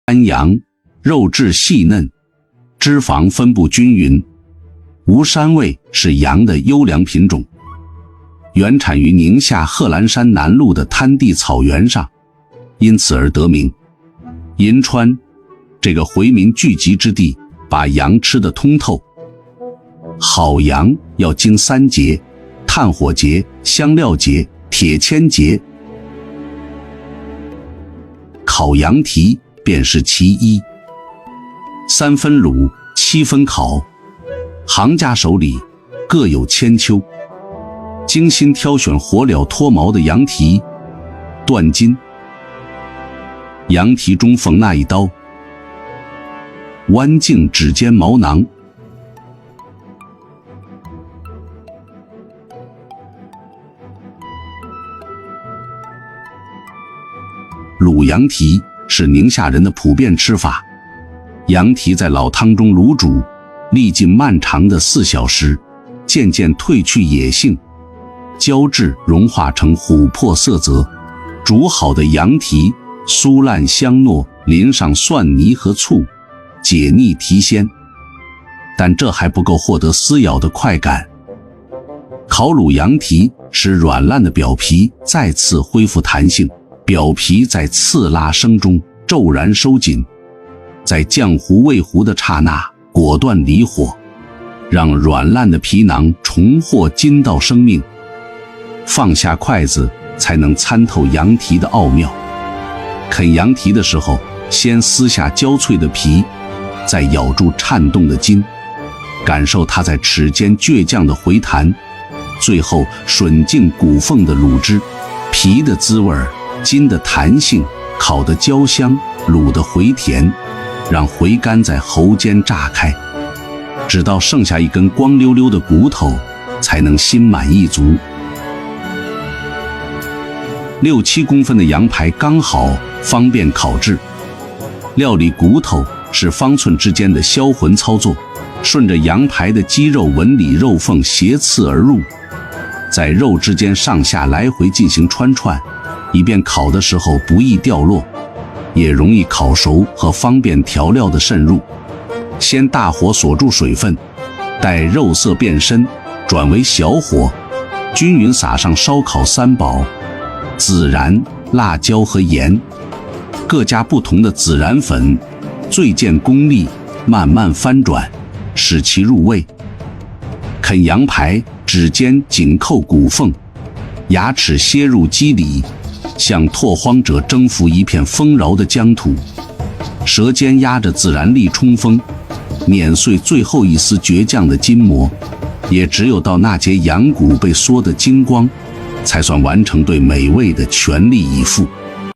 干羊，肉质细嫩，脂肪分布均匀，无膻味，是羊的优良品种。原产于宁夏贺兰山南麓的滩地草原上，因此而得名。银川这个回民聚集之地，把羊吃得通透。好羊要经3节：炭火节、香料节、铁签节。烤羊蹄便是其一。3分卤，7分烤，行家手里各有千秋，精心挑选火燎脱毛的羊蹄，断筋。羊蹄中缝那一刀，弯颈指尖毛囊。卤羊蹄是宁夏人的普遍吃法。羊蹄在老汤中卤煮，历尽漫长的4小时，渐渐褪去野性，胶质融化成琥珀色泽。煮好的羊蹄酥烂香糯，淋上蒜泥和醋，解腻提鲜。但这还不够获得撕咬的快感。烤卤羊蹄使软烂的表皮再次恢复弹性，表皮在刺拉声中骤然收紧，在浆糊未糊的刹那果断离火，让软烂的皮囊重获筋道生命。放下筷子才能参透羊蹄的奥妙。啃羊蹄的时候，先撕下焦脆的皮，再咬住颤动的筋，感受它在齿间倔强的回弹，最后吮进骨缝的卤汁。皮的滋味，筋的弹性，烤的焦香，卤的回甜，让回甘在喉间炸开，直到剩下一根光溜溜的骨头，才能心满意足。6、7公分的羊排刚好，方便烤制。料理骨头是方寸之间的销魂操作，顺着羊排的肌肉纹理肉缝斜刺而入，在肉之间上下来回进行穿串，以便烤的时候不易掉落，也容易烤熟和方便调料的渗入。先大火锁住水分，待肉色变深，转为小火，均匀撒上烧烤3宝：孜然、辣椒和盐，各加不同的孜然粉，最见功力，慢慢翻转，使其入味。啃羊排，指尖紧扣骨缝，牙齿楔入肌里，向拓荒者征服一片丰饶的疆土。舌尖压着孜然粒冲锋，碾碎最后一丝倔强的筋膜，也只有到那节羊骨被嗦得精光，才算完成对美味的全力以赴。